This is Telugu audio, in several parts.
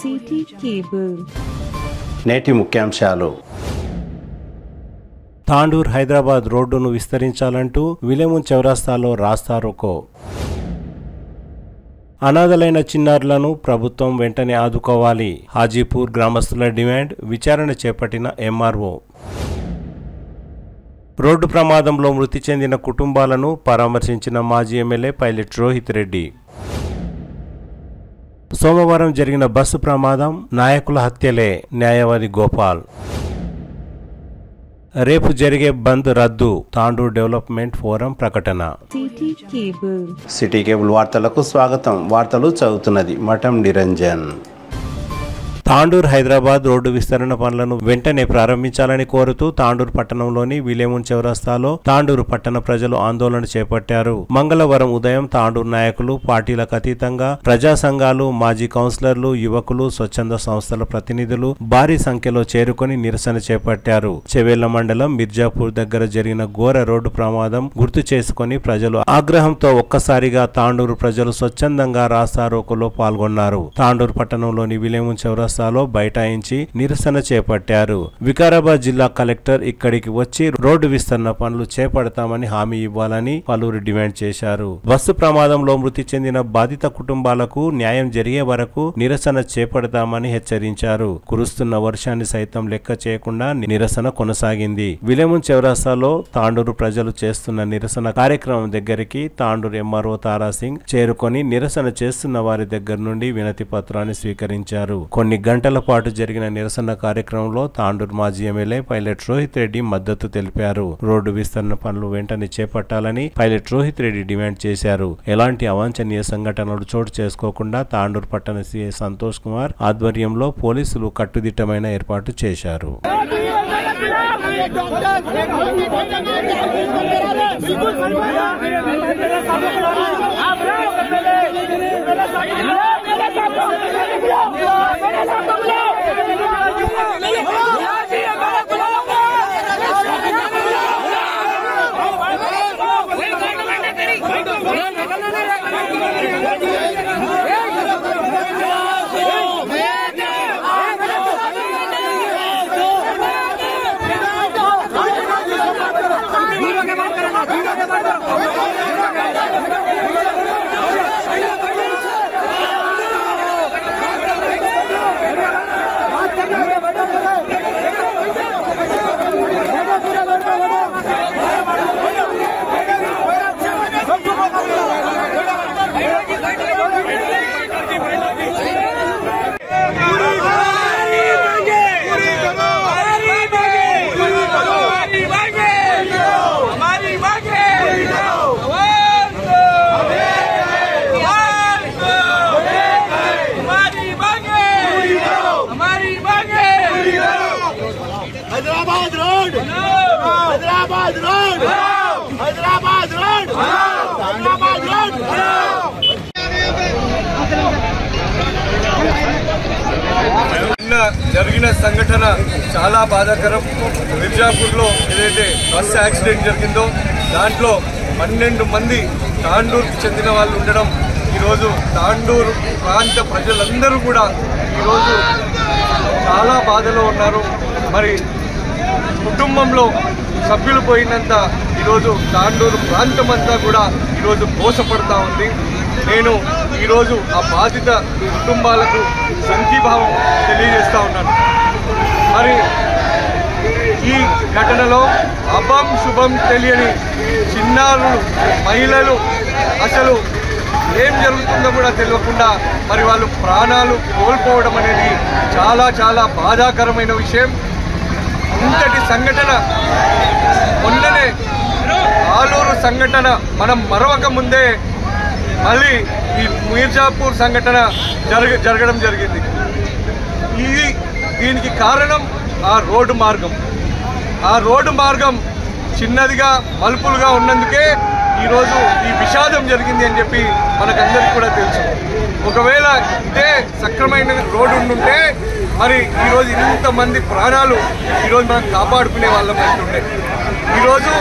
City cable. నేటి ముఖ్యాంశాలు. తాండూర్ హైదరాబాద్ రోడ్డును విస్తరించాలంటూ విలేమున్ చౌరస్తాలో రాస్తారోకో. అనాథలైన చిన్నారులను ప్రభుత్వం వెంటనే ఆదుకోవాలి. హాజీపూర్ గ్రామస్తుల డిమాండ్. విచారణ చేపట్టిన ఎంఆర్ఓ. రోడ్డు ప్రమాదంలో మృతి చెందిన కుటుంబాలను పరామర్శించిన మాజీ ఎమ్మెల్యే పైలట్ రోహిత్ రెడ్డి. సోమవారం జరిగిన బస్సు ప్రమాదం నాయకుల హత్యలే. న్యాయవాది గోపాల్. రేపు జరిగే బంద్ రద్దు. తాండూర్ డెవలప్మెంట్ ఫోరం ప్రకటన. సిటీ కేబుల్ వార్తలకు స్వాగతం. వార్తలు చదువుతున్నది మఠం నిరంజన్. తాండూర్ హైదరాబాద్ రోడ్డు విస్తరణ పనులను వెంటనే ప్రారంభించాలని కోరుతూ తాండూర్ పట్టణంలోని విలేమున్ చౌరస్తాలో తాండూరు పట్టణ ప్రజలు ఆందోళన చేపట్టారు. మంగళవారం ఉదయం తాండూర్ నాయకులు, పార్టీలకు అతీతంగా ప్రజా సంఘాలు, మాజీ కౌన్సిలర్లు, యువకులు, స్వచ్ఛంద సంస్థల ప్రతినిధులు భారీ సంఖ్యలో చేరుకొని నిరసన చేపట్టారు. చెవేళ్ల మండలం మిర్జాపూర్ దగ్గర జరిగిన ఘోర రోడ్డు ప్రమాదం గుర్తు చేసుకుని ప్రజలు ఆగ్రహంతో ఒక్కసారిగా తాండూరు ప్రజలు స్వచ్ఛందంగా రాస్తారోకోలో పాల్గొన్నారు. తాండూర్ పట్టణంలోని విలేమున్ చౌరస్తా బైఠాయించి నిరసన చేపట్టారు. వికారాబాద్ జిల్లా కలెక్టర్ ఇక్కడికి వచ్చి రోడ్డు విస్తరణ పనులు చేపడతామని హామీ ఇవ్వాలని పలువురు డిమాండ్ చేశారు. బస్సు ప్రమాదంలో మృతి చెందిన బాధిత కుటుంబాలకు న్యాయం జరిగే వరకు నిరసన చేపడతామని హెచ్చరించారు. కురుస్తున్న వర్షాన్ని సైతం లెక్క చేయకుండా నిరసన కొనసాగింది. విలేమున్ చౌరస్తాలో తాండూరు ప్రజలు చేస్తున్న నిరసన కార్యక్రమం దగ్గరికి తాండూరు ఎంఆర్ఓ తారాసింగ్ చేరుకొని నిరసన చేస్తున్న వారి దగ్గర నుండి వినతి పత్రాన్ని స్వీకరించారు. కొన్ని గంటల పాటు జరిగిన నిరసన కార్యక్రమంలో తాండూర్ మాజీ ఎమ్మెల్యే పైలట్ రోహిత్ రెడ్డి మద్దతు తెలిపారు. రోడ్డు విస్తరణ పనులు వెంటనే చేపట్టాలని పైలట్ రోహిత్ రెడ్డి డిమాండ్ చేశారు. ఎలాంటి అవాంఛనీయ సంఘటనలు చోటు చేసుకోకుండా తాండూర్ పట్టణ సీఐ సంతోష్ కుమార్ ఆధ్వర్యంలో పోలీసులు కట్టుదిట్టమైన ఏర్పాటు చేశారు. Hyderabad road, Hyderabad road, Hyderabad road, Hyderabad road. నిన్న జరిగిన సంఘటన చాలా బాధాకరం. మిర్జాపూర్లో ఏదైతే బస్సు యాక్సిడెంట్ జరిగిందో దాంట్లో 12 మంది తాండూరుకి చెందిన వాళ్ళు ఉండడం ఈరోజు తాండూరు ప్రాంత ప్రజలందరూ కూడా ఈరోజు చాలా బాధలో ఉన్నారు. మరి కుటుంబంలో సభ్యులు పోయినంత ఈరోజు తాండూరు ప్రాంతం అంతా కూడా ఈరోజు మోసపడతా ఉంది. నేను ఈరోజు ఆ బాధిత కుటుంబాలకు సంఘీభావం తెలియజేస్తూ ఉన్నాను. మరి ఈ ఘటనలో అభం శుభం తెలియని చిన్నారులు, మహిళలు అసలు ఏం జరుగుతుందో కూడా తెలియకుండా మరి వాళ్ళు ప్రాణాలు కోల్పోవడం అనేది చాలా చాలా బాధాకరమైన విషయం. ఇంతటి సంఘటన మొన్ననే ఆలూరు సంఘటన మనం మరవక ముందే మళ్ళీ ఈ మిర్జాపూర్ సంఘటన జరగడం జరిగింది. దీనికి కారణం ఆ రోడ్డు మార్గం. ఆ రోడ్డు మార్గం చిన్నదిగా మలుపులుగా ఉన్నందుకే ఈరోజు ఈ విషాదం జరిగింది అని చెప్పి మనకందరికీ కూడా తెలుసు. ఒకవేళ ఇదే సక్రమైన రోడ్డు ఉండుంటే మరి ఈరోజు ఇంతమంది ప్రాణాలు ఈరోజు మనం కాపాడుకునే వాళ్ళం అంటుండే. ఈరోజు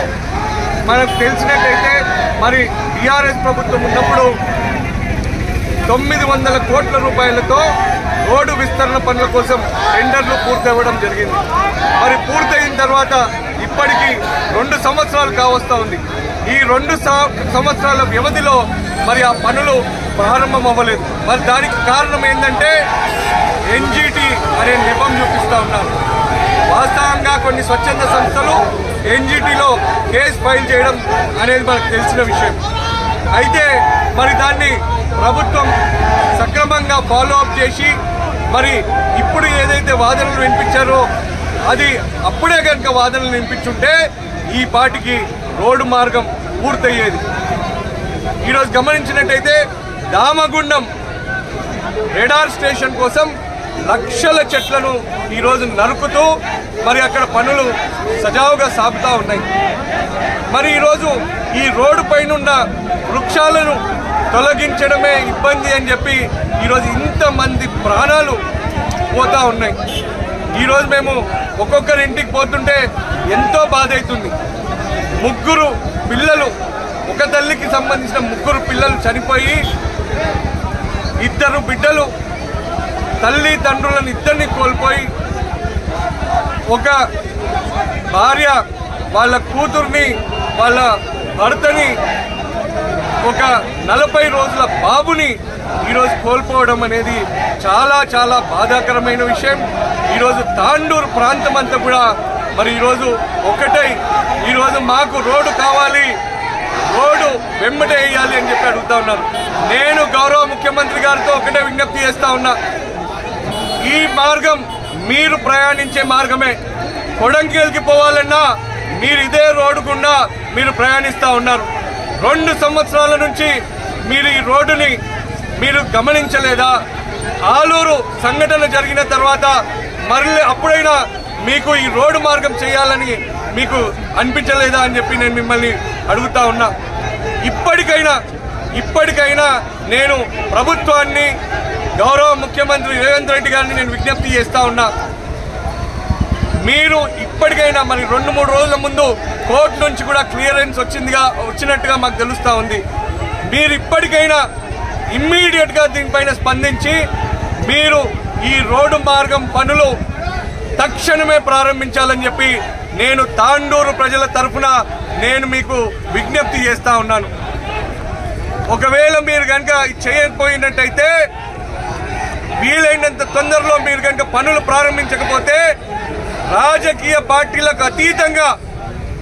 మనకు తెలిసినట్టయితే మరి టీఆర్ఎస్ ప్రభుత్వం ఉన్నప్పుడు 900 కోట్ల రూపాయలతో రోడ్డు విస్తరణ పనుల కోసం టెండర్లు పూర్తవ్వడం జరిగింది. మరి పూర్తయిన తర్వాత ఇప్పటికీ 2 సంవత్సరాలు కావస్తూ ఉంది. ఈ 2 సంవత్సరాల వ్యవధిలో మరి ఆ పనులు ప్రారంభం అవ్వలేదు. మరి దానికి కారణం ఏంటంటే ఎన్జిటి అనే నెపం చూపిస్తూ ఉన్నారు. వాస్తవంగా కొన్ని స్వచ్ఛంద సంస్థలు ఎన్జిటిలో కేసు ఫైల్ చేయడం అనేది మనకు తెలిసిన విషయం. అయితే మరి దాన్ని ప్రభుత్వం సక్రమంగా ఫాలో అప్ చేసి మరి ఇప్పుడు ఏదైతే వాదనలు వినిపించారో అది అప్పుడే కనుక వాదనలు వినిపించుంటే ఈ పాటికి రోడ్డు మార్గం పూర్తయ్యేది. ఈరోజు గమనించినట్టయితే దామగుండం రేడార్ స్టేషన్ కోసం లక్షల చెట్లను ఈరోజు నరుకుతూ మరి అక్కడ పనులు సజావుగా సాగుతూ ఉన్నాయి. మరి ఈరోజు ఈ రోడ్డు పైన వృక్షాలను తొలగించడమే ఇబ్బంది అని చెప్పి ఈరోజు ఇంతమంది ప్రాణాలు పోతూ ఉన్నాయి. ఈరోజు మేము ఒక్కొక్కరి ఇంటికి పోతుంటే ఎంతో బాధ అవుతుంది. 3 పిల్లలు, ఒక తల్లికి సంబంధించిన 3 పిల్లలు చనిపోయి 2 బిడ్డలు తల్లిదండ్రులను ఇద్దరిని కోల్పోయి ఒక భార్య వాళ్ళ కూతుర్ని వాళ్ళ భర్తని ఒక 40 రోజుల బాబుని ఈరోజు కోల్పోవడం అనేది చాలా చాలా బాధాకరమైన విషయం. ఈరోజు తాండూరు ప్రాంతం అంతా కూడా మరి ఈరోజు ఒకటై ఈరోజు మాకు రోడ్డు కావాలి, రోడ్డు వెంబడే వేయాలి అని చెప్పి అడుగుతా ఉన్నారు. నేను గౌరవ ముఖ్యమంత్రి గారితో ఒకటే విజ్ఞప్తి చేస్తా ఉన్నా, ఈ మార్గం మీరు ప్రయాణించే మార్గమే. కొడంగల్కి పోవాలన్నా మీరు ఇదే రోడ్డు గుండా మీరు ప్రయాణిస్తూ ఉన్నారు. 2 సంవత్సరాల నుంచి మీరు ఈ రోడ్డుని మీరు గమనించలేదా? ఆలూరు సంఘటన జరిగిన తర్వాత మళ్ళీ అప్పుడైనా మీకు ఈ రోడ్డు మార్గం చేయాలని మీకు అనిపించలేదా అని చెప్పి నేను మిమ్మల్ని అడుగుతా ఉన్నా. ఇప్పటికైనా నేను ప్రభుత్వాన్ని, గౌరవ ముఖ్యమంత్రి రేవంత్ రెడ్డి గారిని నేను విజ్ఞప్తి చేస్తా ఉన్నా, మీరు ఇప్పటికైనా మరి 2-3 రోజుల ముందు కోర్టు నుంచి కూడా క్లియరెన్స్ వచ్చినట్టుగా మాకు తెలుస్తూ ఉంది. మీరు ఇప్పటికైనా ఇమ్మీడియట్గా దీనిపైన స్పందించి మీరు ఈ రోడ్డు మార్గం పనులు తక్షణమే ప్రారంభించాలని చెప్పి నేను తాండూరు ప్రజల తరఫున నేను మీకు విజ్ఞప్తి చేస్తా ఉన్నాను. ఒకవేళ మీరు కనుక చేయకపోయినట్టయితే వీలైనంత తొందరలో మీరు కనుక పనులు ప్రారంభించకపోతే రాజకీయ పార్టీలకు అతీతంగా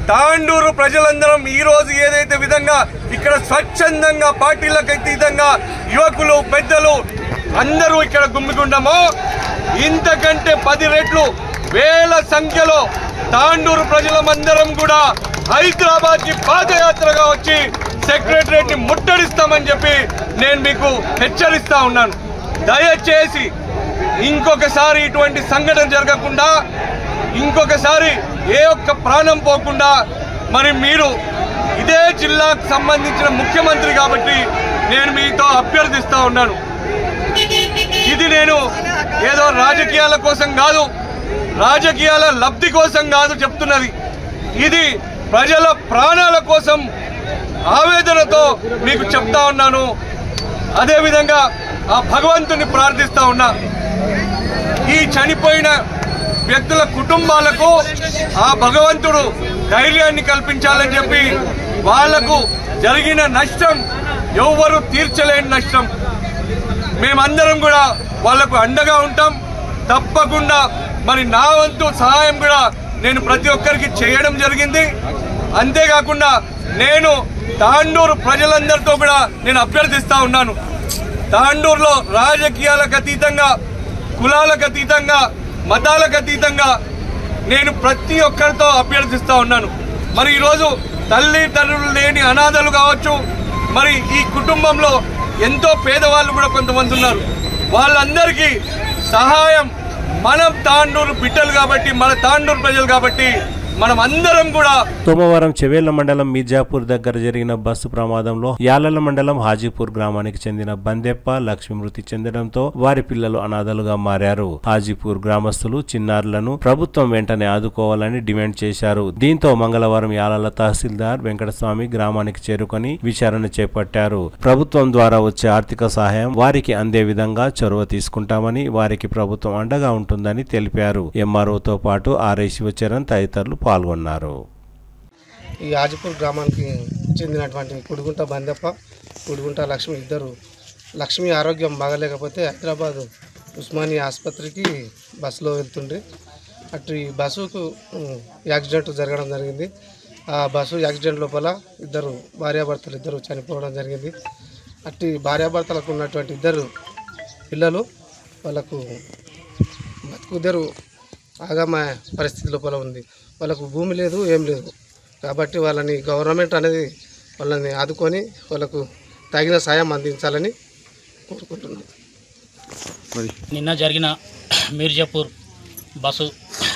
తాండూరు ప్రజలందరం ఈ రోజు ఏదైతే విధంగా ఇక్కడ స్వచ్ఛందంగా పార్టీలకు అతీతంగా యువకులు, పెద్దలు అందరూ ఇక్కడ గుమ్మిగుండమో ఇంతకంటే 10 రెట్లు వేల సంఖ్యలో తాండూరు ప్రజలమందరం కూడా హైదరాబాద్ కి పాదయాత్రగా వచ్చి సెక్రటరియట్ ని ముట్టడిస్తామని చెప్పి నేను మీకు హెచ్చరిస్తా ఉన్నాను. దయచేసి ఇంకొకసారి ఇటువంటి సంఘటన జరగకుండా, ఇంకొకసారి ఏ ఒక్క ప్రాణం పోకుండా మరి మీరు ఇదే జిల్లాకు సంబంధించిన ముఖ్యమంత్రి కాబట్టి నేను మీతో అభ్యర్థిస్తా ఉన్నాను. ఇది నేను ఏదో రాజకీయాల కోసం కాదు, రాజకీయాల లబ్ధి కోసం కాదు చెప్తున్నది. ఇది ప్రజల ప్రాణాల కోసం ఆవేదనతో మీకు చెప్తా ఉన్నాను. అదేవిధంగా ఆ భగవంతుని ప్రార్థిస్తా ఉన్నా, ఈ చనిపోయిన వ్యక్తుల కుటుంబాలకు ఆ భగవంతుడు ధైర్యాన్ని కల్పించాలని చెప్పి వాళ్లకు జరిగిన నష్టం ఎవ్వరూ తీర్చలేని నష్టం. మేమందరం కూడా వాళ్లకు అండగా ఉంటాం. తప్పకుండా మరి నా వంతు సహాయం కూడా నేను ప్రతి ఒక్కరికి చేయడం జరిగింది. అంతేకాకుండా నేను తాండూరు ప్రజలందరితో కూడా నేను అభ్యర్థిస్తా ఉన్నాను, తాండూరులో రాజకీయాలకు అతీతంగా, కులాలకు అతీతంగా, మతాలకు అతీతంగా నేను ప్రతి ఒక్కరితో అభ్యర్థిస్తా ఉన్నాను. మరి ఈరోజు తల్లిదండ్రులు లేని అనాథలు కావచ్చు, మరి ఈ కుటుంబంలో ఎంతో పేదవాళ్ళు కూడా కొంతమంది ఉన్నారు. వాళ్ళందరికీ సహాయం మనం తాండూరు బిడ్డలు కాబట్టి, మన తాండూరు ప్రజలు కాబట్టి మనం అందరం కూడా. సోమవారం చెవేళ్ల మండలం మీర్జాపూర్ దగ్గర జరిగిన బస్సు ప్రమాదంలో యాలల మండలం హాజీపూర్ గ్రామానికి చెందిన బందెప్ప లక్ష్మి మృతి చెందడంతో వారి పిల్లలు అనాథలుగా మారారు. హాజీపూర్ గ్రామస్తులు చిన్నారులను ప్రభుత్వం వెంటనే ఆదుకోవాలని డిమాండ్ చేశారు. దీంతో మంగళవారం యాలల తహసీల్దార్ వెంకటస్వామి గ్రామానికి చేరుకొని విచారణ చేపట్టారు. ప్రభుత్వం ద్వారా వచ్చే ఆర్థిక సహాయం వారికి అందే విధంగా చొరవ తీసుకుంటామని, వారికి ప్రభుత్వం అండగా ఉంటుందని తెలిపారు. ఎంఆర్ఓతో పాటు ఆర్ఐ శివచరణ్ తదితరులు పాల్గొన్నారు. ఈ హాజీపూర్ గ్రామానికి చెందినటువంటి కుడిగుంట బందెప్ప, కుడిగుంట లక్ష్మి ఇద్దరు. లక్ష్మి ఆరోగ్యం బాగలేకపోతే హైదరాబాద్ ఉస్మానియా ఆసుపత్రికి బస్సులో వెళ్తుండే. అటు ఈ బస్సుకు యాక్సిడెంట్ జరగడం జరిగింది. ఆ బస్సు యాక్సిడెంట్ లోపల ఇద్దరు భార్యాభర్తలు ఇద్దరు చనిపోవడం జరిగింది. అటు భార్యాభర్తలకు ఉన్నటువంటి ఇద్దరు పిల్లలు వాళ్ళకు బతుకుద్దరు ఆగమ పరిస్థితి లోపల ఉంది. వాళ్ళకు భూమి లేదు, ఏం లేదు. కాబట్టి వాళ్ళని గవర్నమెంట్ అనేది వాళ్ళని ఆదుకొని వాళ్ళకు తగిన సాయం అందించాలని కోరుకుంటున్నాం. నిన్న జరిగిన మీర్జాపూర్ బస్సు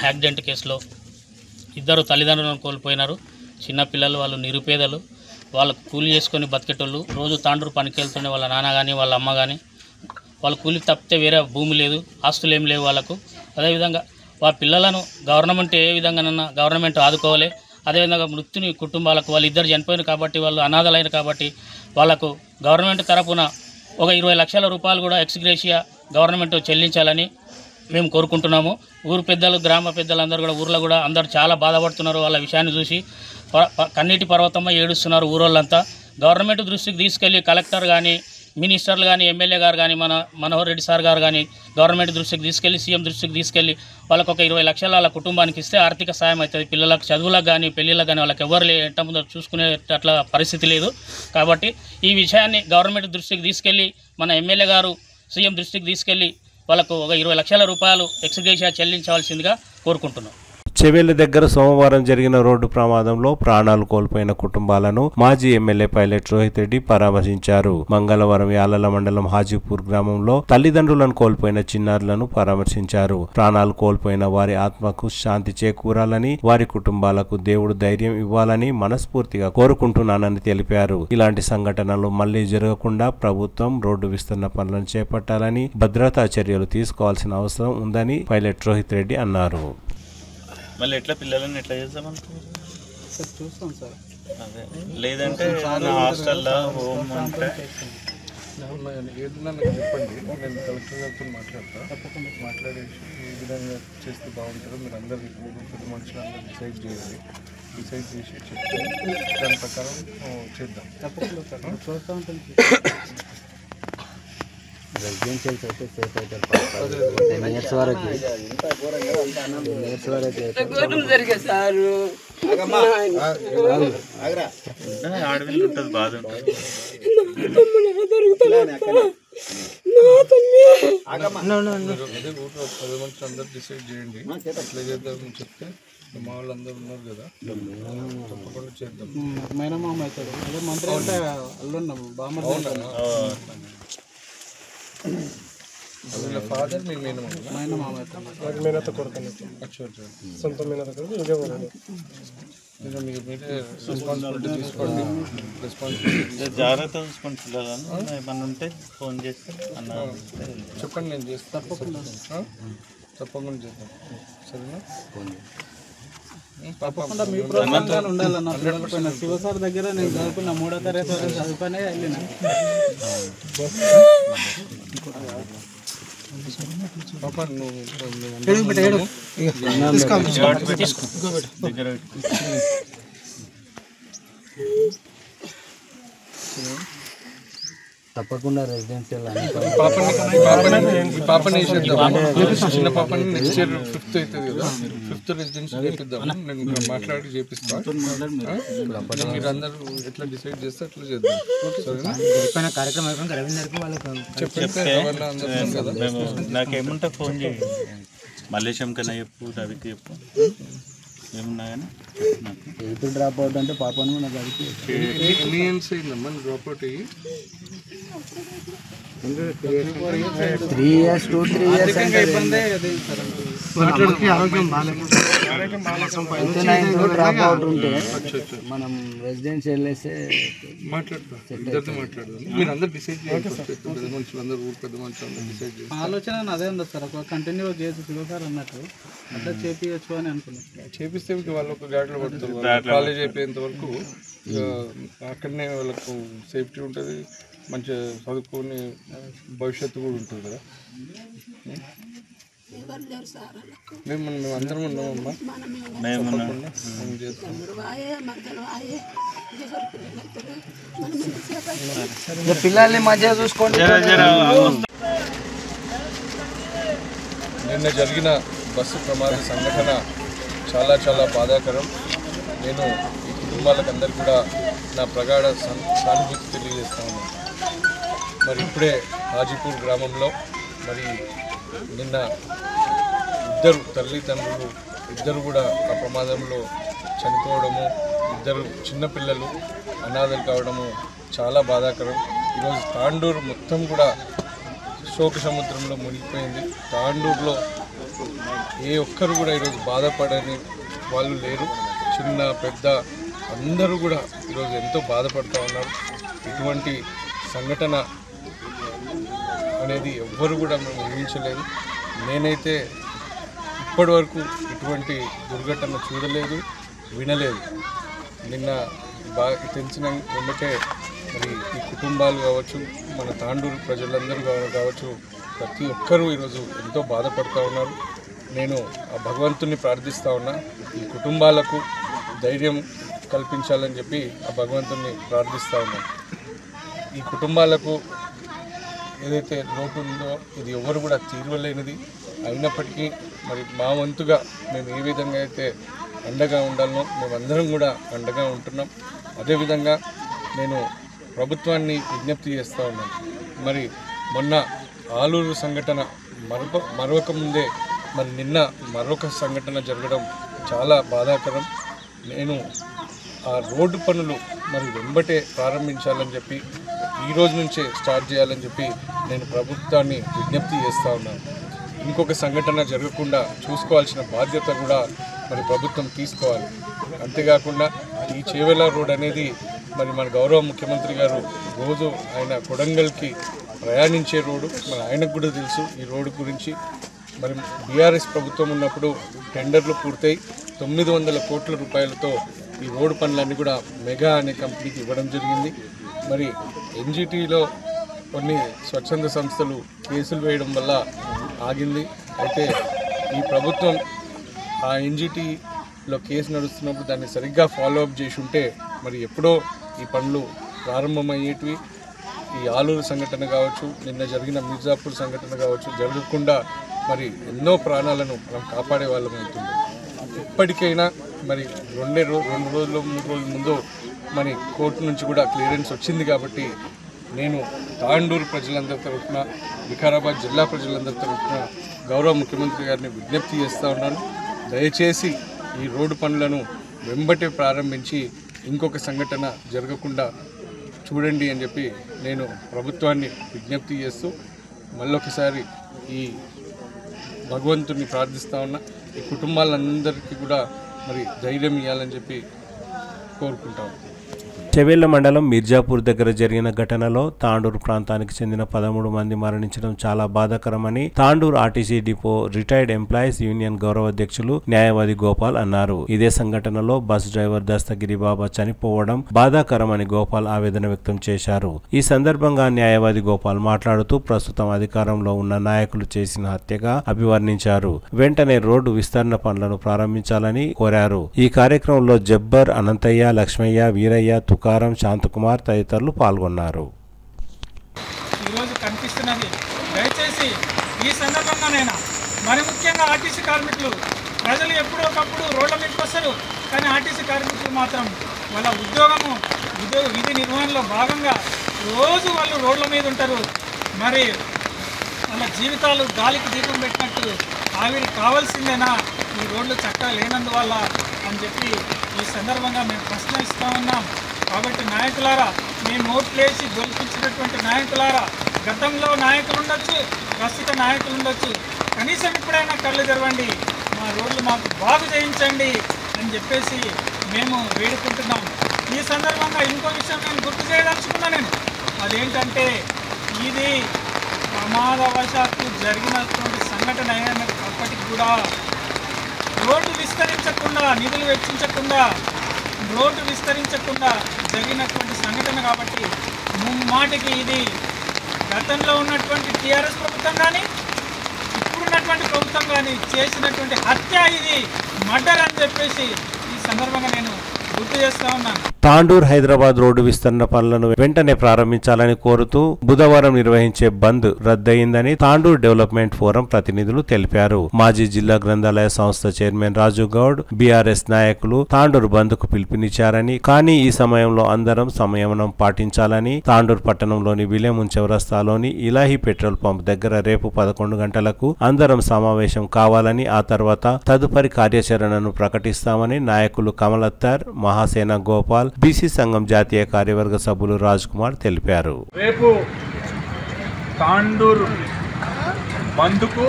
యాక్సిడెంట్ కేసులో ఇద్దరు తల్లిదండ్రులను కోల్పోయినారు. చిన్నపిల్లలు, వాళ్ళు నిరుపేదలు, వాళ్ళకు కూలి చేసుకొని బతికేటోళ్ళు. రోజు తాండూరు పనికి వెళ్తుండే వాళ్ళ నాన్న కానీ వాళ్ళ అమ్మ కానీ. వాళ్ళు కూలి తప్పితే వేరే భూమి లేదు, ఆస్తులు ఏం లేవు వాళ్ళకు. అదేవిధంగా వాళ్ళ పిల్లలను గవర్నమెంట్ ఏ విధంగానన్నా గవర్నమెంట్ ఆదుకోవాలి. అదేవిధంగా మృతుని కుటుంబాలకు వాళ్ళు ఇద్దరు చనిపోయినారు కాబట్టి, వాళ్ళు అనాథలైన కాబట్టి వాళ్ళకు గవర్నమెంట్ తరపున ఒక 20 లక్షల రూపాయలు కూడా ఎక్స్గ్రేషియా గవర్నమెంట్ చెల్లించాలని మేము కోరుకుంటున్నాము. ఊరు పెద్దలు, గ్రామ పెద్దలందరూ కూడా ఊర్లో కూడా అందరూ చాలా బాధపడుతున్నారు. వాళ్ళ విషయాన్ని చూసి కన్నీటి పర్వతమ్మ ఏడుస్తున్నారు ఊరోళ్ళంతా. గవర్నమెంట్ దృష్టికి తీసుకెళ్ళి కలెక్టర్ కానీ, మినిస్టర్లు కానీ, ఎమ్మెల్యే గారు కానీ, మనోహర్ రెడ్డి సార్ గారు కానీ గవర్నమెంట్ దృష్టికి తీసుకెళ్ళి, సీఎం దృష్టికి తీసుకెళ్ళి వాళ్ళకు ఒక 20 లక్షల వాళ్ళ కుటుంబానికి ఇస్తే ఆర్థిక సాయం అవుతుంది. పిల్లలకు చదువులకు కానీ, పెళ్ళిళ్ళకు కానీ వాళ్ళకి ఎవరు ఎంట ముందు చూసుకునే అట్లా పరిస్థితి లేదు. కాబట్టి ఈ విషయాన్ని గవర్నమెంట్ దృష్టికి తీసుకెళ్ళి, మన ఎమ్మెల్యే గారు సీఎం దృష్టికి తీసుకెళ్ళి వాళ్ళకు ఒక 20 లక్షల రూపాయలు ఎక్స్గ్రేషియా చెల్లించవలసిందిగా కోరుకుంటున్నాం. చెవేళ్ల దగ్గర సోమవారం జరిగిన రోడ్డు ప్రమాదంలో ప్రాణాలు కోల్పోయిన కుటుంబాలను మాజీ ఎమ్మెల్యే పైలట్ రోహిత్ రెడ్డి పరామర్శించారు. మంగళవారం యాలల మండలం హాజీపూర్ గ్రామంలో తల్లిదండ్రులను కోల్పోయిన చిన్నారులను పరామర్శించారు. ప్రాణాలు కోల్పోయిన వారి ఆత్మకు శాంతి చేకూరాలని, వారి కుటుంబాలకు దేవుడు ధైర్యం ఇవ్వాలని మనస్ఫూర్తిగా కోరుకుంటున్నానని తెలిపారు. ఇలాంటి సంఘటనలు మళ్లీ జరగకుండా ప్రభుత్వం రోడ్డు విస్తరణ పనులను చేపట్టాలని, భద్రతా చర్యలు తీసుకోవాల్సిన అవసరం ఉందని పైలట్ రోహిత్ రెడ్డి అన్నారు. మళ్ళీ ఎట్లా పిల్లలని ఎట్లా చేద్దామనుకుంటున్నాం? చూస్తాం సార్. అదే లేదంటే హాస్టల్లో హోమ్ ఉంటే ఏదైనా నాకు చెప్పండి, నేను కలెక్టర్ గారితో మాట్లాడతా. తప్పకుండా మాట్లాడేసి ఏ విధంగా చేస్తే బాగుంటుందో మీరు అందరూ పెద్ద మనుషులు అందరూ డిసైడ్ చేసి చెప్తే దాని ప్రకారం చేద్దాం. తప్పకుండా చూస్తూ ఉంటుంది. రెసిడెన్షియల్స్ అయితే సేఫ్ అయితే 10 ఇయర్స్ వరకు ఆడవిల్లు ఉంటుంది, బాధ ఉంటుంది. అందరూ డిసైడ్ చేయండి, ఎట్లా చేద్దామని చెప్తే మా వాళ్ళందరూ ఉన్నారు కదా, తప్పకుండా చేద్దాం. మేనమామ అవుతాడు, అదే మంత్రి అంటే అల్లున్నాం బాగా ఫాదర్ మీ మేనమామ అవుతాడు, మేనత కొడుకు సొంత మేనత కొడుకు ఇదే ఇంకా మీరు మీరే రెస్పాన్సిబిలిటీ తీసుకోండి. రెస్పాన్సిబిలిటీ జాగ్రత్త చూసుకోండి. పిల్లలను ఏమన్నా ఉంటే ఫోన్ చేస్తే అన్న చెప్పండి, నేను చేస్తాను. తప్పకుండా చేద్దాం, సరేనా? తప్పకుండా మీ ప్రోత్సాహంగా ఉండాలన్న. చదువుకున్న శివసార్ దగ్గర నేను చదువుకున్న 3వ తరగతి వరకు చదువుకునే వెళ్ళిన. తప్పకుండా రెసిడెన్షియల్ పాపని చిన్న పాపని నెక్స్ట్ ఇయర్ 5th అవుతుంది కదా, 5th రెసిడెన్షియల్ చేపిద్దాం. నేను మాట్లాడి చేపిస్తాను. మీరు అందరూ ఎట్లా డిసైడ్ చేస్తే అట్లా చేద్దాం, సరేనా? కార్యక్రమం రవీందర్కి వాళ్ళకి చెప్తే నాకేముంటే ఫోన్ చేయండి. మల్లేశం కన్నా చెప్పు, రవికి చెప్పు, ఏమున్నా కానీ నాకు 8th డ్రాప్ అవుట్ అంటే పాపను నాకు అది ఎన్ని ఇయర్స్ అయిందమ్మా డ్రాప్ అవుట్ అయ్యి? 3 years 2-3 years ఇబ్బంది వాళ్ళకి ఆరోగ్యం బాగాలేకపోతే డ్రాప్ అవుట్ ఉంటే మనం రెసిడెన్షియల్ వేస్తే ఆలోచన అదే ఉంది సార్. ఒక కంటిన్యూ చేసి సార్ అన్నట్టు అట్లా చేపించచ్చు అని అనుకున్నాను. చేపిస్తే వాళ్ళు ఒక గాడిలో పడుతుంది. కాలేజ్ అయిపోయేంత వరకు అక్కడనే వాళ్ళకు సేఫ్టీ ఉంటుంది, మంచిగా చదువుకొని భవిష్యత్తు కూడా ఉంటుంది కదా. మేము అందరం ఉన్నామమ్మా, పిల్లల్ని మంచిగా చూసుకోండి. నిన్న జరిగిన బస్సు ప్రమాద సంఘటన చాలా చాలా బాధాకరం. నేను ఈ కుటుంబాలకు అందరికీ కూడా నా ప్రగాఢ సానుభూతి తెలియజేస్తా ఉన్నాను. మరి ఇప్పుడే హాజీపూర్ గ్రామంలో మరి నిన్న ఇద్దరు తల్లిదండ్రులు ఇద్దరు కూడా ఆ ప్రమాదంలో చనిపోవడము, ఇద్దరు చిన్నపిల్లలు అనాథలు కావడము చాలా బాధాకరం. ఈరోజు తాండూరు మొత్తం కూడా శోక సముద్రంలో మునిగిపోయింది. తాండూరులో ఏ ఒక్కరు కూడా ఈరోజు బాధపడని వాళ్ళు లేరు. చిన్న పెద్ద అందరూ కూడా ఈరోజు ఎంతో బాధపడుతూ ఉన్నారు. ఇటువంటి సంఘటన అనేది ఎవ్వరు కూడా మేము ఊహించలేదు. నేనైతే ఇప్పటి వరకు ఇటువంటి దుర్ఘటన చూడలేదు, వినలేదు. నిన్న బాగా తెలిసిన వెంబటే మరి ఈ కుటుంబాలు కావచ్చు, మన తాండూరు ప్రజలందరూ కావచ్చు, ప్రతి ఒక్కరూ ఈరోజు ఎంతో బాధపడుతూ ఉన్నారు. నేను ఆ భగవంతుని ప్రార్థిస్తూ ఉన్నా, ఈ కుటుంబాలకు ధైర్యం కల్పించాలని చెప్పి ఆ భగవంతుని ప్రార్థిస్తూ ఉన్నాను. ఈ కుటుంబాలకు ఏదైతే లోటు ఉందో ఇది ఎవరు కూడా తీర్వలేనిది. అయినప్పటికీ మరి మా వంతుగా మేము ఏ విధంగా అయితే అండగా ఉండాలనో మేమందరం కూడా అండగా ఉంటున్నాం. అదేవిధంగా నేను ప్రభుత్వాన్ని విజ్ఞప్తి చేస్తూ ఉన్నాను. మరి మొన్న ఆలూరు సంఘటన మరొక ముందే మరి నిన్న మరొక సంఘటన జరగడం చాలా బాధాకరం. నేను ఆ రోడ్డు పనులు మరి వెంబటే ప్రారంభించాలని చెప్పి ఈ రోజు నుంచే స్టార్ట్ చేయాలని చెప్పి నేను ప్రభుత్వాన్ని విజ్ఞప్తి చేస్తూ ఉన్నాను. ఇంకొక సంఘటన జరగకుండా చూసుకోవాల్సిన బాధ్యత కూడా మరి ప్రభుత్వం తీసుకోవాలి. అంతేకాకుండా ఈ చేవెళ్ళ రోడ్ అనేది మరి మన గౌరవ ముఖ్యమంత్రి గారు రోజు ఆయన కొడంగల్కి ప్రయాణించే రోడ్డు, మరి ఆయనకు కూడా తెలుసు ఈ రోడ్డు గురించి. మరి బీఆర్ఎస్ ప్రభుత్వం ఉన్నప్పుడు టెండర్లు పూర్తయి 900 కోట్ల రూపాయలతో ఈ రోడ్డు పనులన్నీ కూడా మెగా అనే కంపెనీకి ఇవ్వడం జరిగింది. మరి ఎన్జిటిలో కొన్ని స్వచ్ఛంద సంస్థలు కేసులు వేయడం వల్ల ఆగింది. అయితే ఈ ప్రభుత్వం ఆ ఎన్జిటిలో కేసు నడుస్తున్నప్పుడు దాన్ని సరిగ్గా ఫాలో అప్ చేసి ఉంటే మరి ఎప్పుడో ఈ పనులు ప్రారంభమయ్యేటివి. ఈ ఆలూరు సంఘటన కావచ్చు, నిన్న జరిగిన మిర్జాపూర్ సంఘటన కావచ్చు జరగకుండా మరి ఎన్నో ప్రాణాలను మనం కాపాడే వాళ్ళం అవుతుంది. ఇప్పటికైనా మరి 2 రోజులు 3 రోజుల ముందు మరి కోర్టు నుంచి కూడా క్లియరెన్స్ వచ్చింది. కాబట్టి నేను తాండూరు ప్రజలందరి తరఫున, వికారాబాద్ జిల్లా ప్రజలందరి తరఫున గౌరవ ముఖ్యమంత్రి గారిని విజ్ఞప్తి చేస్తూ ఉన్నాను. దయచేసి ఈ రోడ్డు పనులను వెంబటే ప్రారంభించి ఇంకొక సంఘటన జరగకుండా చూడండి అని చెప్పి నేను ప్రభుత్వాన్ని విజ్ఞప్తి చేస్తూ మళ్ళొకసారి ఈ భగవంతుని ప్రార్థిస్తూ ఉన్నా. ఈ కుటుంబాలందరికీ కూడా మరి ధైర్యం ఇవ్వాలని చెప్పి కోరుకుంటాను. చెవెళ్ల మండలం మిర్జాపూర్ దగ్గర జరిగిన ఘటనలో తాండూరు ప్రాంతానికి చెందిన 13 మంది మరణించడం చాలా బాధాకరమని Tandur RTC depot retired employees union గౌరవ అధ్యక్షులు న్యాయవాది గోపాల్ అన్నారు. ఇదే సంఘటనలో బస్ డ్రైవర్ దస్తగిరి బాబా చనిపోవడం బాధాకరమని గోపాల్ ఆవేదన వ్యక్తం చేశారు. ఈ సందర్భంగా న్యాయవాది గోపాల్ మాట్లాడుతూ ప్రస్తుతం అధికారంలో ఉన్న నాయకులు చేసిన హత్యగా అభివర్ణించారు. వెంటనే రోడ్డు విస్తరణ పనులను ప్రారంభించాలని కోరారు. ఈ కార్యక్రమంలో జబ్బర్, అనంతయ్య, లక్ష్మయ్య, వీరయ్య, తుకారం, శాంతకుమార్ తదితరులు పాల్గొన్నారు. ఈరోజు కనిపిస్తున్నది. దయచేసి ఈ సందర్భంగానైనా మరి ముఖ్యంగా ఆర్టీసీ కార్మికులు, ప్రజలు ఎప్పుడో ఒకప్పుడు రోడ్ల మీదకి వస్తారు, కానీ ఆర్టీసీ కార్మికులు మాత్రం వాళ్ళ విధి నిర్వహణలో భాగంగా రోజు వాళ్ళు రోడ్ల మీద ఉంటారు. మరి వాళ్ళ జీవితాలు గాలికి దీపం పెట్టినట్టు ఆవిరి కావాల్సిందేనా ఈ రోడ్లు చక్కగా లేనందువల్ల అని చెప్పి ఈ సందర్భంగా మేము ప్రశ్నిస్తూ ఉన్నాం. కాబట్టి నాయకులారా, మేము ఓట్లేసి గెలిపించినటువంటి నాయకులారా, గతంలో నాయకులు ఉండొచ్చు, ప్రస్తుత నాయకులు ఉండొచ్చు, కనీసం ఇప్పుడైనా కళ్ళు తెరవండి, మా రోడ్లు మాకు బాగు చేయించండి అని చెప్పేసి మేము వేడుకుంటున్నాం. ఈ సందర్భంగా ఇంకో విషయం నేను గుర్తు చేయదలుచుకున్నా. నేను అదేంటంటే ఇది ప్రమాదవశాత్తు జరిగినటువంటి సంఘటన అయినప్పటికీ కూడా రోడ్డు విస్తరించకుండా, నిధులు వెచ్చించకుండా, రోడ్డు విస్తరించకుండా జరిగినటువంటి సంఘటన కాబట్టి ముమ్మాటికి ఇది గతంలో ఉన్నటువంటి టీఆర్ఎస్ ప్రభుత్వం కానీ ఇప్పుడున్నటువంటి ప్రభుత్వం కానీ చేసినటువంటి హత్య, ఇది మర్డర్ అని చెప్పేసి ఈ సందర్భంగా నేను గుర్తు చేస్తా ఉన్నాను. తాండూర్ హైదరాబాద్ రోడ్డు విస్తరణ పనులను వెంటనే ప్రారంభించాలని కోరుతూ బుధవారం నిర్వహించే బంద్ రద్దయిందని తాండూర్ డెవలప్మెంట్ ఫోరం ప్రతినిధులు తెలిపారు. మాజీ జిల్లా గ్రంథాలయ సంస్థ చైర్మన్ రాజు గౌడ్, బీఆర్ఎస్ నాయకులు తాండూర్ బంద్ కు పిలుపునిచ్చారని, కానీ ఈ సమయంలో అందరం సంయమనం పాటించాలని తాండూర్ పట్టణంలోని విలేమున్ చౌరస్తాలోని ఇలాహీ పెట్రోల్ పంప్ దగ్గర రేపు 11 గంటలకు అందరం సమావేశం కావాలని, ఆ తర్వాత తదుపరి కార్యాచరణను ప్రకటిస్తామని నాయకులు కమలత్తర్, మహాసేన గోపాల్, బీసీ సంఘం జాతీయ కార్యవర్గ సభ్యులు రాజ్ కుమార్ తెలిపారు. రేపు తాండూర్ బంద్కు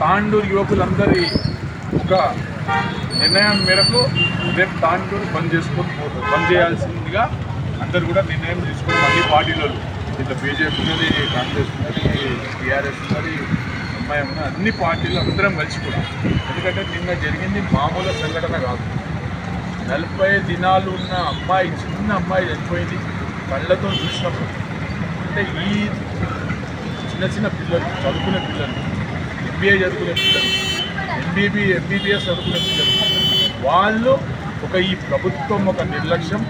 తాండూర్ యువకులందరి ఒక నిర్ణయం మేరకు రేపు తాండూర్ బంద్ చేయాల్సిందిగా అందరు కూడా నిర్ణయం తీసుకుని అన్ని పార్టీలలో ఇట్లా బీజేపీ ఉన్నది, కాంగ్రెస్ ఉన్నది, టీఆర్ఎస్ ఉన్నది, ఎంఐఎం ఉన్నది, అన్ని పార్టీలు అందరం కలిసిపోయాం. ఎందుకంటే నిన్న జరిగింది మామూలు సంఘటన కాదు. 40 దినాలు ఉన్న అమ్మాయి, చిన్న అమ్మాయి చనిపోయింది. కళ్ళతో చూసినప్పుడు అంటే ఈ చిన్న పిల్లలు, చదువుకునే పిల్లలు, ఎంబీఏ చదువుకునే పిల్లలు, ఎంబీబీఎస్ చదువుకునే పిల్లలు, వాళ్ళు ఈ ప్రభుత్వం ఒక నిర్లక్ష్యం,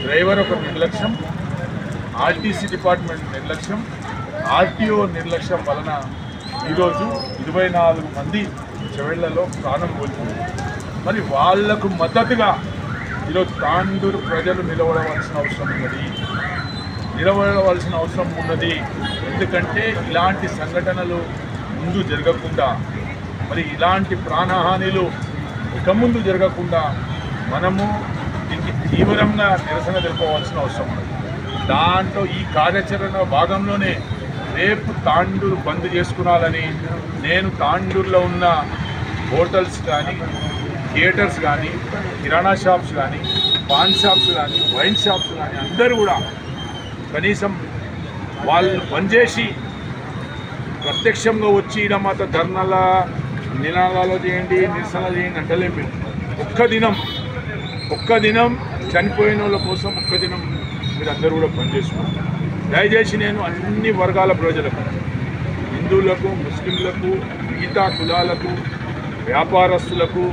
డ్రైవర్ ఒక నిర్లక్ష్యం, ఆర్టీసీ డిపార్ట్మెంట్ నిర్లక్ష్యం, ఆర్టీఓ నిర్లక్ష్యం వలన ఈరోజు 24 మంది చెవెళ్లలో ప్రాణం కోల్పోయారు. మరి వాళ్లకు మద్దతుగా ఈరోజు తాండూరు ప్రజలు నిలబడవలసిన అవసరం ఉన్నది. ఎందుకంటే ఇలాంటి సంఘటనలు ముందు జరగకుండా, మరి ఇలాంటి ప్రాణహానిలు ఇక ముందు జరగకుండా మనము దీనికి తీవ్రంగా నిరసన తెలుపవలసిన అవసరం ఉన్నది. దాంట్లో ఈ కార్యాచరణ భాగంలోనే రేపు తాండూరు బంద్ చేసుకున్నాలని నేను తాండూరులో ఉన్న హోటల్స్ కానీ, థియేటర్స్ కానీ, కిరాణా షాప్స్ కానీ, పాన్ షాప్స్ కానీ, వైన్ షాప్స్ కానీ అందరూ కూడా కనీసం వాళ్ళు బంద్ చేసి ప్రత్యక్షంగా వచ్చి ఇలా మాత్రం ధర్నాల నినాదాలు చేయండి, నిరసనలు చేయండి అంటలేము. ఒక్క దినం చనిపోయిన వాళ్ళ కోసం ఒక్క దినం మీరు అందరూ కూడా బంద్ చేసుకోండి. దయచేసి నేను అన్ని వర్గాల ప్రజలకు, హిందువులకు, ముస్లింలకు, మిగతా కులాలకు, వ్యాపారస్తులకు,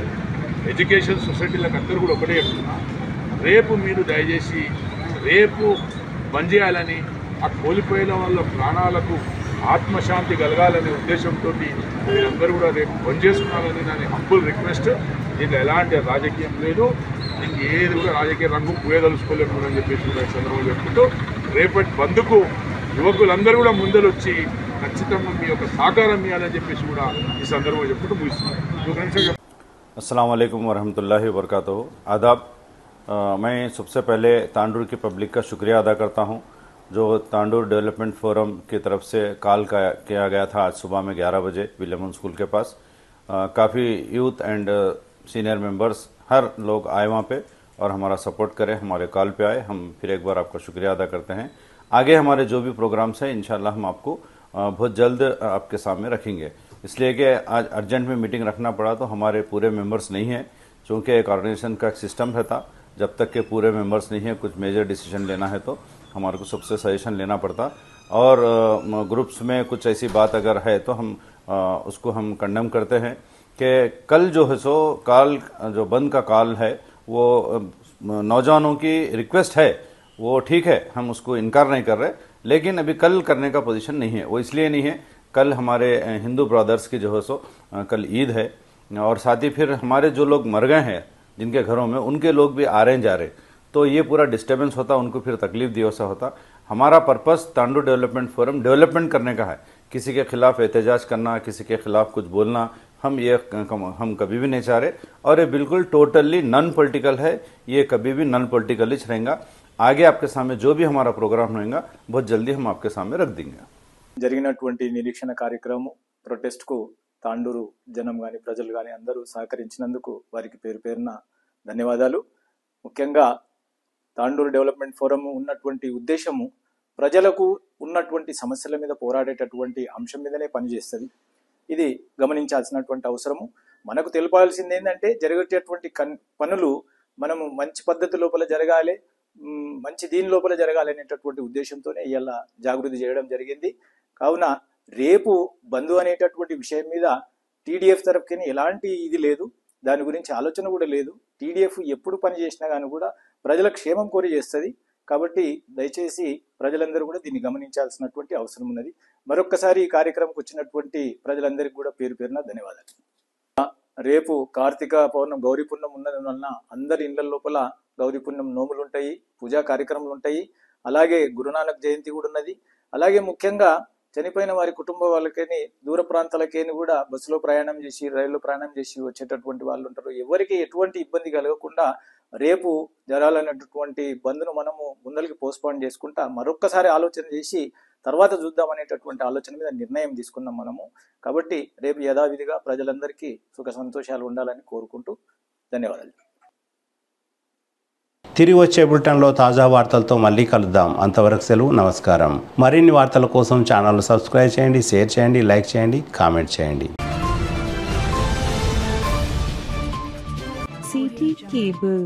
ఎడ్యుకేషన్ సొసైటీలకు అందరూ కూడా ఒకటే చెప్తున్నా, రేపు మీరు దయచేసి రేపు బంద్ చేయాలని, ఆ కోల్పోయిన వాళ్ళ ప్రాణాలకు ఆత్మశాంతి కలగాలనే ఉద్దేశంతో మీరందరూ కూడా రేపు బంద్ చేసుకున్నారని నా హంబుల్ రిక్వెస్ట్. దీంట్లో ఎలాంటి రాజకీయం లేదు, దీనికి ఏది కూడా రాజకీయ రంగు పూయదలుచుకోలేము అని చెప్పేసి కూడా సందర్భంలో చెప్పుకుంటూ రేపటి బంద్కు యువకులందరూ కూడా ముందరొచ్చి ఖచ్చితంగా మీ యొక్క సహకారం ఇవ్వాలని చెప్పేసి కూడా ఈ సందర్భంలో చెప్పుకుంటూ ముగిస్తున్నాను. अस्सलाम वालेकुम वरहमतुल्लाहि वबरकातुहू। आदाब। मैं सबसे पहले तांडूर की पब्लिक का शुक्रिया अदा करता हूं, जो तांडूर डेवलपमेंट फोरम की तरफ से कॉल किया गया था आज सुबह में 11 बजे विलेमुन स्कूल के पास। काफ़ी यूथ एंड सीनियर मेंबर्स हर लोग आए वहाँ पे और हमारा सपोर्ट करें, हमारे कॉल पे आए। हम फिर एक बार आपका शुक्रिया अदा करते हैं। आगे हमारे जो भी प्रोग्राम्स हैं इंशाल्लाह हम आपको बहुत जल्द आपके सामने रखेंगे। इसलिए कि आज अर्जेंट में मीटिंग रखना पड़ा तो हमारे पूरे मेंबर्स नहीं हैं, चूँकि एक ऑर्गेनाइजेशन का एक सिस्टम रहता, जब तक के पूरे मेंबर्स नहीं है कुछ मेजर डिसीजन लेना है तो हमारे को सबसे सजेशन लेना पड़ता। और ग्रुप्स में कुछ ऐसी बात अगर है तो हम उसको हम कंडेम करते हैं कि कल जो है सो कॉल जो बंद का कॉल है वो नौजवानों की रिक्वेस्ट है, वो ठीक है, हम उसको इनकार नहीं कर रहे, लेकिन अभी कल करने का पोजीशन नहीं है। वो इसलिए नहीं है, कल हमारे हिंदू ब्रदर्स की जो है सो कल ईद है और साथ ही फिर हमारे जो लोग मर गए हैं जिनके घरों में उनके लोग भी आ रहे हैं जा रहे, तो ये पूरा डिस्टर्बेंस होता, उनको फिर तकलीफ दिया सा होता। हमारा purpose Tandur development forum development करने का है, किसी के खिलाफ एहतजाज करना, किसी के खिलाफ कुछ बोलना हम कभी भी नहीं चाह रहे। और ये बिल्कुल टोटली नॉन पॉलिटिकल है, ये कभी भी नॉन पॉलिटिकल ही रहेगा। आगे आपके सामने जो भी हमारा प्रोग्राम होगा बहुत जल्दी हम आपके सामने रख देंगे। జరిగినటువంటి నిరీక్షణ కార్యక్రమం ప్రొటెస్ట్కు తాండూరు జనం కానీ ప్రజలు కానీ అందరూ సహకరించినందుకు వారికి పేరు పేరున ధన్యవాదాలు. ముఖ్యంగా తాండూరు డెవలప్మెంట్ ఫోరం ఉన్నటువంటి ఉద్దేశము ప్రజలకు ఉన్నటువంటి సమస్యల మీద పోరాడేటటువంటి అంశం మీదనే పనిచేస్తుంది. ఇది గమనించాల్సినటువంటి అవసరము. మనకు తెలిపాల్సింది ఏంటంటే జరిగేటటువంటి పనులు మనము మంచి పద్ధతి లోపల జరగాలి, మంచి దీని లోపల జరగాలి అనేటటువంటి ఉద్దేశంతోనే ఇలా జాగృతి చేయడం జరిగింది. కావున రేపు బంధు అనేటటువంటి విషయం మీద టీడీఎఫ్ తరఫుకి ఎలాంటి ఇది లేదు, దాని గురించి ఆలోచన కూడా లేదు. టీడీఎఫ్ ఎప్పుడు పని చేసినా కానీ కూడా ప్రజల క్షేమం కోరి చేస్తుంది. కాబట్టి దయచేసి ప్రజలందరూ కూడా దీన్ని గమనించాల్సినటువంటి అవసరం ఉన్నది. మరొక్కసారి ఈ కార్యక్రమంకి వచ్చినటువంటి ప్రజలందరికీ కూడా పేరు పేరున ధన్యవాదాలు. రేపు కార్తీక పౌర్ణం గౌరీ పుణ్యం ఉన్నది వలన అందరి ఇళ్ల లోపల గౌరీ పుణ్యం నోములు ఉంటాయి, పూజా కార్యక్రమాలు ఉంటాయి. అలాగే గురునానక్ జయంతి కూడా ఉన్నది. అలాగే ముఖ్యంగా చనిపోయిన వారి కుటుంబ వాళ్ళకని దూర ప్రాంతాలకేని కూడా బస్సులో ప్రయాణం చేసి రైల్లో ప్రయాణం చేసి వచ్చేటటువంటి వాళ్ళు ఉంటారు. ఎవరికి ఎటువంటి ఇబ్బంది కలగకుండా రేపు జరాలనేటటువంటి బంద్ను మనము ముందరికి పోస్ట్పోన్ చేసుకుంటా మరొక్కసారి ఆలోచన చేసి తర్వాత చూద్దామనేటటువంటి ఆలోచన మీద నిర్ణయం తీసుకున్నాం మనము. కాబట్టి రేపు యథావిధిగా ప్రజలందరికీ సుఖ సంతోషాలు ఉండాలని కోరుకుంటూ ధన్యవాదాలు. తిరిగి వచ్చే బులెటిన్లో తాజా వార్తలతో మళ్ళీ కలుద్దాం. అంతవరకు సెలవు, నమస్కారం. మరిన్ని వార్తల కోసం ఛానల్ సబ్స్క్రైబ్ చేయండి, షేర్ చేయండి, లైక్ చేయండి, కామెంట్ చేయండి. CT Cable.